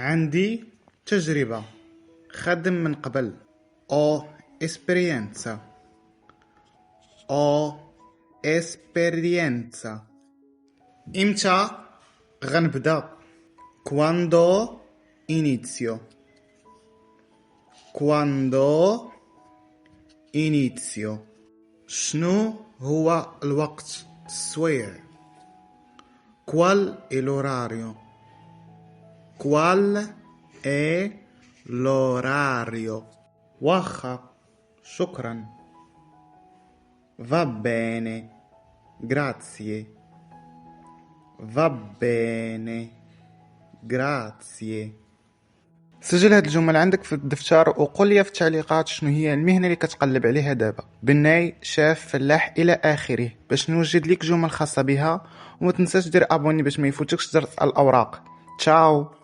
عندي تجربة. خدم من قبل. او esperienza. او esperienza. امتى غنبدا؟ quando inizio. quando inizio. شنو هو الوقت؟ السويع. qual è l'orario. qual è l'orario. واخا. شكرا. va bene. grazie. va bene. grazie. سجل هاد الجمل عندك في الدفتر وقول لي في التعليقات شنو هي المهنة اللي كتقلب عليها دابا. بناي، شاف، فلاح الى اخره، باش نوجد لك جمل خاصة بها. وما تنساش دير ابوني باش ما يفوتكش درس الاوراق. تشاو.